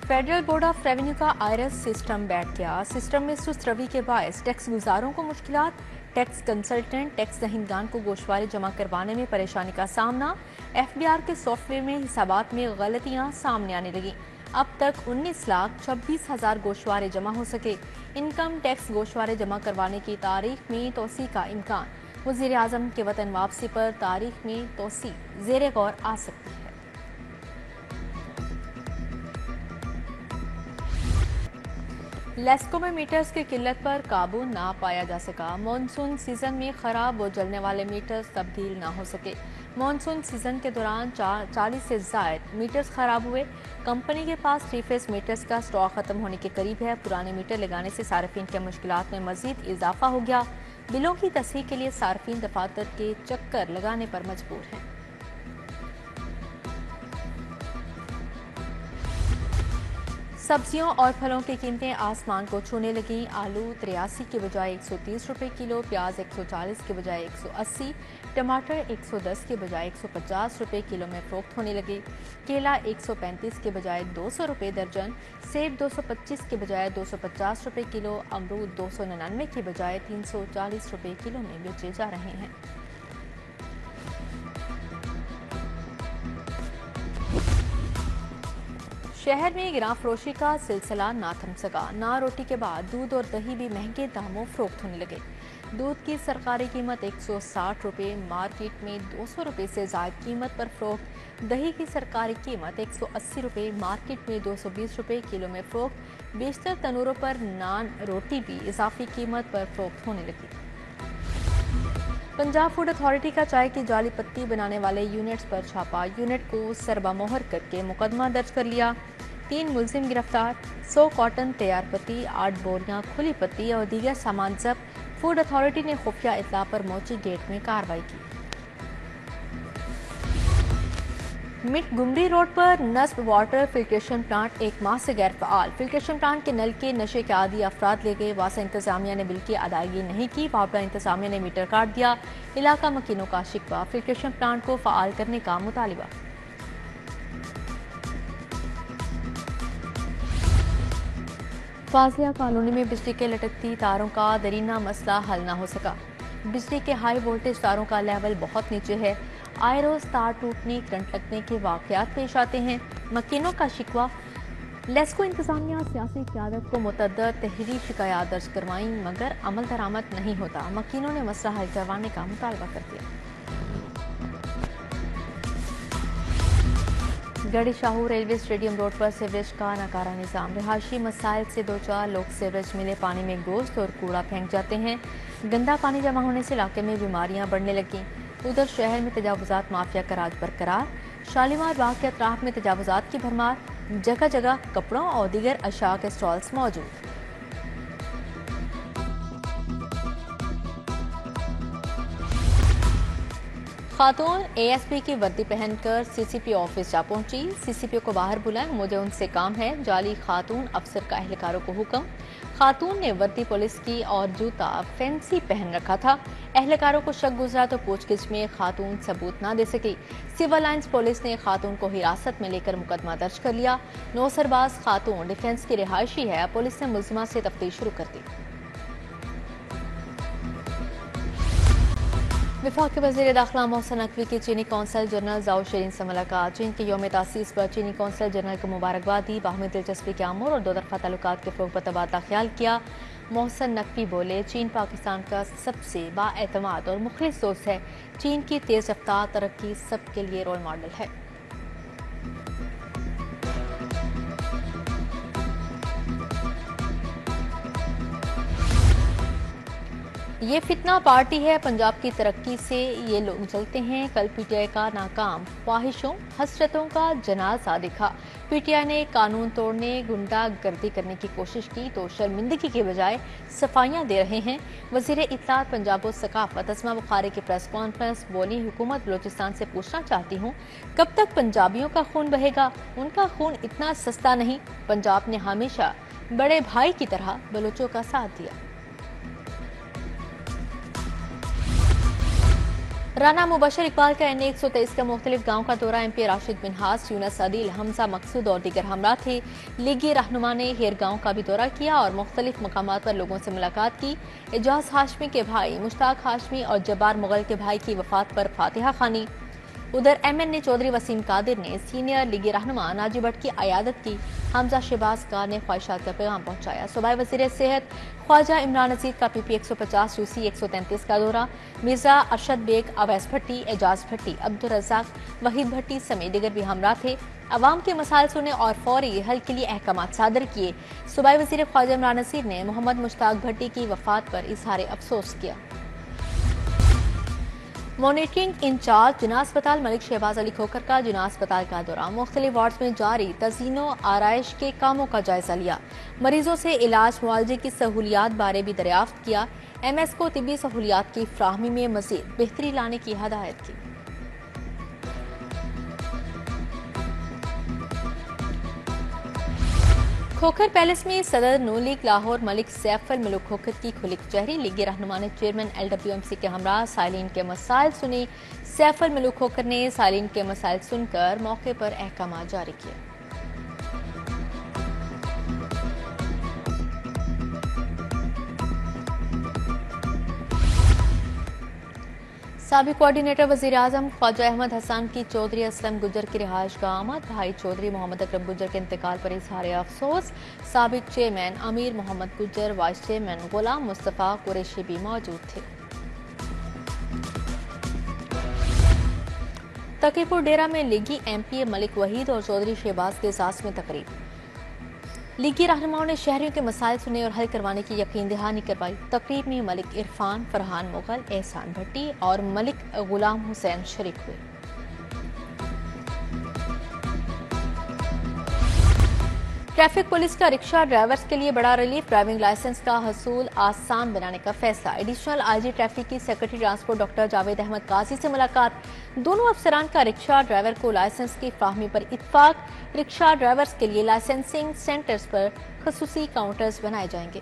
Federal board of revenue का IRS system बैठ गया। सिस्टम में सुस्त रवि के बायस टैक्स गुजारों को मुश्किलात, टैक्स कंसल्टेंट टैक्स दहिंदगान को गोशवारे जमा करवाने में परेशानी का सामना। एफबीआर के सॉफ्टवेयर में हिसाबात में गलतियां सामने आने लगी। अब तक 19,26,000 गोशवारे जमा हो सके। इनकम टैक्स गोशवारे जमा करवाने की तारीख में तोसी का इम्कान। वज़ीर आज़म के वतन वापसी पर तारीख में तोसी ज़ेरे गौर आ सकती है। लेस्को में मीटर्स की किल्लत पर काबू ना पाया जा सका। मॉनसून सीजन में खराब और जलने वाले मीटर्स तब्दील ना हो सके। मॉनसून सीजन के दौरान 40 से ज़ायद मीटर्स खराब हुए। कंपनी के पास 3 फेस मीटर्स का स्टॉक खत्म होने के करीब है। पुराने मीटर लगाने से सार्फिन के मुश्किलात में मजीद इजाफा हो गया। बिलों की तस्हीह के लिए सार्फिन दफातर के चक्कर लगाने पर मजबूर हैं। सब्जियों और फलों की कीमतें आसमान को छूने लगी। आलू 83 के बजाय 130 रुपए किलो, प्याज 140 के बजाय 180, टमाटर 110 के बजाय 150 रुपए किलो में फरोख्त होने लगे। केला 135 के बजाय 200 रुपए दर्जन, सेब 225 के बजाय 250 रुपए किलो, अमरूद 299 के बजाय 340 रुपए किलो में बेचे जा रहे हैं। शहर में गिरां फरोशी का सिलसिला ना थम सका। ना रोटी के बाद दूध और दही भी महंगे दामों फरोख्त होने लगे। दूध की सरकारी कीमत 160 रुपये, मार्केट में 200 रुपये से ज़ायद कीमत पर फरोख्त। दही की सरकारी कीमत 180 रुपये, मार्केट में 220 रुपये किलो में फरोख्त। बेशतर तनूरों पर नान रोटी भी इजाफी कीमत पर फरोख्त होने लगी। पंजाब फूड अथॉरिटी का चाय की जाली पत्ती बनाने वाले यूनिट्स पर छापा। यूनिट को सरबामोहर करके मुकदमा दर्ज कर लिया। 3 मुलजिम गिरफ्तार। 100 कॉटन तैयार पत्ती, 8 बोरियां खुली पत्ती और दीगर सामान जब्त। फूड अथॉरिटी ने खुफिया इत्तला पर मोची गेट में कार्रवाई की। मिट गुमरी रोड पर नस्ब वाटर फिल्ट्रेशन प्लांट 1 माह से गैर फ़ाल। फिल्ट्रेशन प्लांट के नल के नशे के आदी अफराद ले गए। वासा इंतजामिया ने बिल की अदायगी नहीं की। वापडा इंतजामिया ने मीटर काट दिया। इलाका मकीनों का शिकवा। फिल्ट्रेशन प्लांट को फ़ाल करने का मुतालिबा। फाजिया कॉलोनी में बिजली के लटकती तारों का दरीना मसला हल ना हो सका। बिजली के हाई वोल्टेज तारों का लेवल बहुत नीचे है। आए रोज तार टूटने, करंट लगने के वाकयात पेश आते हैं। मकीनों का शिकवा। लेस्को इंतजामिया सियासी क़यादत को मुतअद्दिद तहरीरी शिकायत दर्ज करवाई मगर अमल दरामद नहीं होता। मकीनों ने मसला हल करवाने का मुतालबा कर दिया। गढ़ी शाहू रेलवे स्टेडियम रोड पर सीवरेज का नाकारा निज़ाम। रिहायशी मसाइल से 2-4 लोग सीवरेज मिले पानी में गोश्त और कूड़ा फेंक जाते हैं। गंदा पानी जमा होने से इलाके में बीमारियां बढ़ने लगीं। उधर शहर में तजावुजात माफिया का राज बरकरार। शालीमार बाग के अतराफ में तजावुजात की भरमार। जगह जगह कपड़ों और दीगर अशया के स्टॉल्स मौजूद। खातून एएसपी की वर्दी पहनकर सीसीपी ऑफिस जा पहुंची। सीसीपी को बाहर बुलाएं, मुझे उनसे काम है। जाली खातून अफसर का एहलकारों को हुक्म। खातून ने वर्दी पुलिस की और जूता फैंसी पहन रखा था। एहलकारों को शक गुजरा तो पूछगिछ में खातून सबूत ना दे सकी। सिविल लाइंस पुलिस ने खातून को हिरासत में लेकर मुकदमा दर्ज कर लिया। नौसरबाज खातून डिफेंस की रिहायशी है। पुलिस ने मुलजिमा से तफ्तीश शुरू कर दी। वफाक के वज़ीर दाखिला मोहसिन नकवी की चीनी कौंसल जनरल जाओ शरीन से मुलाकात। चीन के यौम तासीस पर चीनी कौंसल जनरल को मुबारकबाद दी। बाहमी दिलचस्पी के अमूर और 2 तरफ़ा ताल्लुकात के फ़रोग़ पर तबादला ख्याल किया। मोहसिन नकवी बोले, चीन पाकिस्तान का सबसे बाएतमाद और मुखलिस दोस्त है। चीन की तेज़ रफ्तार तरक्की सबके लिए रोल मॉडल है। ये फितना पार्टी है, पंजाब की तरक्की से ये लोग जलते हैं। कल पीटीआई का नाकाम ख्वाहिशों हसरतों का जनाजा दिखा। पीटीआई ने कानून तोड़ने, गुंडागर्दी करने की कोशिश की तो शर्मिंदगी के बजाय सफाइयां दे रहे हैं। वजीर इत्तलात पंजाब व सकाफत अस्मा बुखारी की प्रेस कॉन्फ्रेंस। बोली, हुकूमत बलोचिस्तान से पूछना चाहती हूँ कब तक पंजाबियों का खून बहेगा। उनका खून इतना सस्ता नहीं। पंजाब ने हमेशा बड़े भाई की तरह बलोचों का साथ दिया। राना मुबशर इकबाल का NA 123 का मुख्तलिफ गाँव का दौरा। MP राशिद मिनहास, यूनस अदील, हमजा मकसूद और दीगर हमरा थे। लीगी रहनुमा ने हेर गाँव का भी दौरा किया और मुख्तलिफ मकामात पर लोगों से मुलाकात की। एजाज हाशमी के भाई मुश्ताक हाशमी और जब्बार मुगल के भाई की वफात पर फातिहा खानी। उधर MNA चौधरी वसीम कादिर ने सीनियर लीगी रहनुमा नाजी भट्ट की अयादत की। हमजा शहबाज खान ने ख्वाहिशात का पैगाम पहुंचाया। सूबाई वज़ीर सेहत ख्वाजा इमरान अजीज का PP 150 UC 133 का दौरा। मिर्जा अरशद बेग, अवैस भट्टी, एजाज भट्टी, अब्दुल रज़ाक, वहीद भट्टी समेत दीगर भी हमरा थे। अवाम के मसाइल सुने और फौरी हल के लिए अहकामात सादर किए। सूबाई वज़ीर ख्वाजा इमरान अजीज ने मोहम्मद मुश्ताक भट्टी की वफात पर इजहार अफसोस किया। मॉनिटरिंग इंचार्ज जिना अस्पताल मलिक शहबाज अली खोखर का जिना अस्पताल का दौरा। मुख्तलिफ वार्ड्स में जारी तज़ीनो आराइश के कामों का जायजा लिया। मरीजों से इलाज मुआवजे की सहूलियात बारे भी दरियाफ्त किया। MS को तिब्बी सहूलियात की फ्राहमी में मजीद बेहतरी लाने की हदायत की। खोखर पैलेस में सदर नून लीग लाहौर मलिक सैफ अल मुल्क खोखर की खुली कचहरी। लीगी रहनुमा ने चेयरमैन LWMC के हमरा साइलिन के मसाइल सुने। सैफ अल मुल्क खोखर ने साइलिन के मसाइल सुनकर मौके पर अहकाम जारी किए। साबिक कोऑर्डिनेटर वजीर आजम ख्वाजा अहमद हसन की चौधरी असलम गुजर की रिहाइश का आमद। भाई चौधरी मोहम्मद अकरम गुजर के इंतकाल पर इजहार अफसोस। साबिक चेयरमैन अमीर मोहम्मद गुजर, वाइस चेयरमैन गुलाम मुस्तफा कुरैशी भी मौजूद थे। तकीपुर डेरा में लीगी MP मलिक वहीद और चौधरी शहबाज के एजाज में तकरीब। लीगी रहनुमाओं ने शहरियों के मसाइल सुने और हल करवाने की यकीन दहानी करवाई। तकरीब में मलिक इरफान, फरहान मुगल, एहसान भट्टी और मलिक गुलाम हुसैन शरीक हुए। ट्रैफिक पुलिस का रिक्शा ड्राइवर्स के लिए बड़ा रिलीफ। ड्राइविंग लाइसेंस का हसूल आसान बनाने का फैसला। एडिशनल IG ट्रैफिक की secretary transport doctor Javed Ahmed Kazi से मुलाकात। दोनों अफसरान का रिक्शा ड्राइवर को लाइसेंस की फ्राहमी पर इत्फाक। रिक्शा ड्राइवर्स के लिए लाइसेंसिंग सेंटर्स पर खसूसी काउंटर्स बनाए जाएंगे।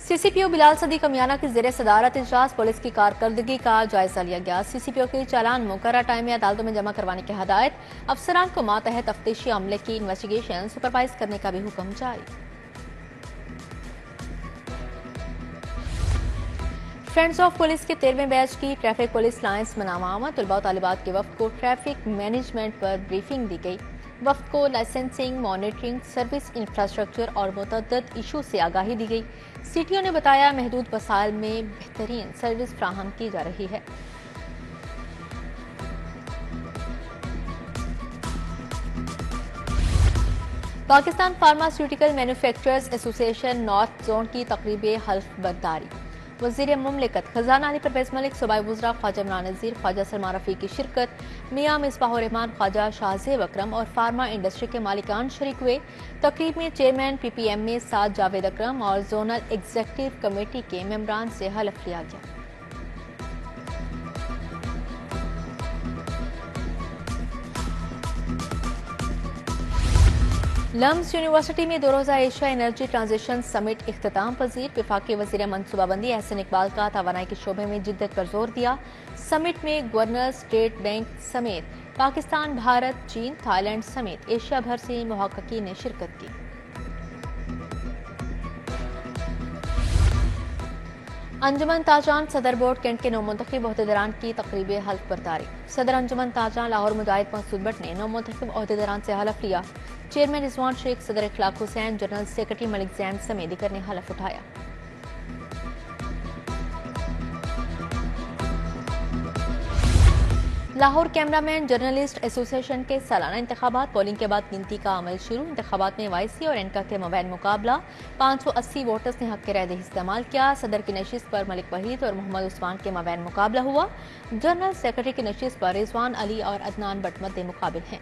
CCPO बिलाल सदीक अमियाना की ज़ेरे सदारत इजलास पुलिस की कारकर्दगी का जायजा लिया गया। CCPO के चालान मुकर्रर टाइम में अदालतों में जमा करवाने की हदायत। अफसरान को मातहत तफ्तीशी अमले की इन्वेस्टिगेशन सुपरवाइज करने का भी हुक्म जारी। फ्रेंड्स ऑफ पुलिस के 13वें बैच की ट्रैफिक पुलिस लाइंस मनामा आमद। तलबा और तालिबात के वफ्द को ट्रैफिक मैनेजमेंट पर ब्रीफिंग दी गई। वफ्द को लाइसेंसिंग, मॉनिटरिंग, सर्विस इंफ्रास्ट्रक्चर और मुतअद्दिद इशू से आगाही दी गई। CTO ने बताया महदूद वसाइल में बेहतरीन सर्विस फ्राहम की जा रही है। Pakistan pharmaceutical manufacturers association north zone की तकरीब हल्फ बर्दारी। वज़ीर मुमलिकत खजाना अली परवेज मलिक, सूबाई वज़रा ख्वाजा इमरान नज़ीर, ख्वाजा सलमान रफ़ी की शिरकत। मियां मिसबाहुर रहमान, ख्वाजा शाहज़ेब अकरम और फार्मा इंडस्ट्री के मालिकान शरीक हुए। तकरीब में चेयरमैन PPMA साद जावेद अकरम और जोनल एग्जीक्यूटिव कमेटी के मेंबरान से हल्फ लिया गया। लम्स यूनिवर्सिटी में 2 रोज़ा एशिया एनर्जी ट्रांजिशन समिट इख्तिताम पजीर। वफाकी वज़ीर मनसूबाबंदी एहसन इकबाल का तवानाई के शोबे में जिद्दत पर जोर दिया। समिट में गवर्नर स्टेट बैंक समेत पाकिस्तान, भारत, चीन, थाईलैंड समेत एशिया भर से मुहक्किकीन ने शिरकत की। अंजुमन ताजान सदर बोर्ड कैंट के नौमुंतखब अहदेदारान की तकरीब हल्फ बर्दारी। सदर अंजुमन ताजान लाहौर मुजाहिद मसूद भट्ट ने नौमुंतखब अहदेदारान से हल्फ लिया। चेयरमैन रिजवान शेख, सदर इखलाक हुसैन, जनरल सेक्रेटरी मलिक जैन समेत दीगर ने हल्फ उठाया। लाहौर कैमरामैन जर्नलिस्ट एसोसिएशन के सालाना इंतखाबात। पोलिंग के बाद गिनती का अमल शुरू। इंतखाबात में YC और एनका के मबैन मुकाबला। 580 वोटर्स ने हक के राय इस्तेमाल किया। सदर की नशिस्त पर मलिक वहीद और मोहम्मद उस्मान के मबैन मुकाबला हुआ। जनरल सेक्रेटरी की नशिस्त पर रिजवान अली और अदनान भट्ट मद्दे मुकाबिल हैं।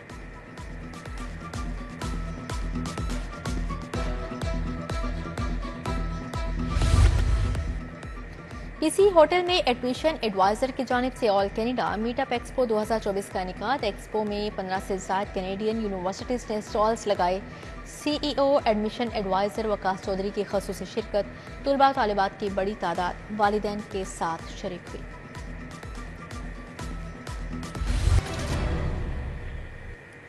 किसी होटल में एडमिशन एडवाइजर की जानिब से ऑल कैनेडा मीटअप एक्सपो 2024 का इनेकाद। एक्सपो में 15 से ज्यादा कैनेडियन यूनिवर्सिटीज ने स्टॉल्स लगाए। CEO admission advisor Waqas Chaudhry की खसूसी शिरकत, तुलबा तालिबात की बड़ी तादाद वालिदैन के साथ शरीक हुई।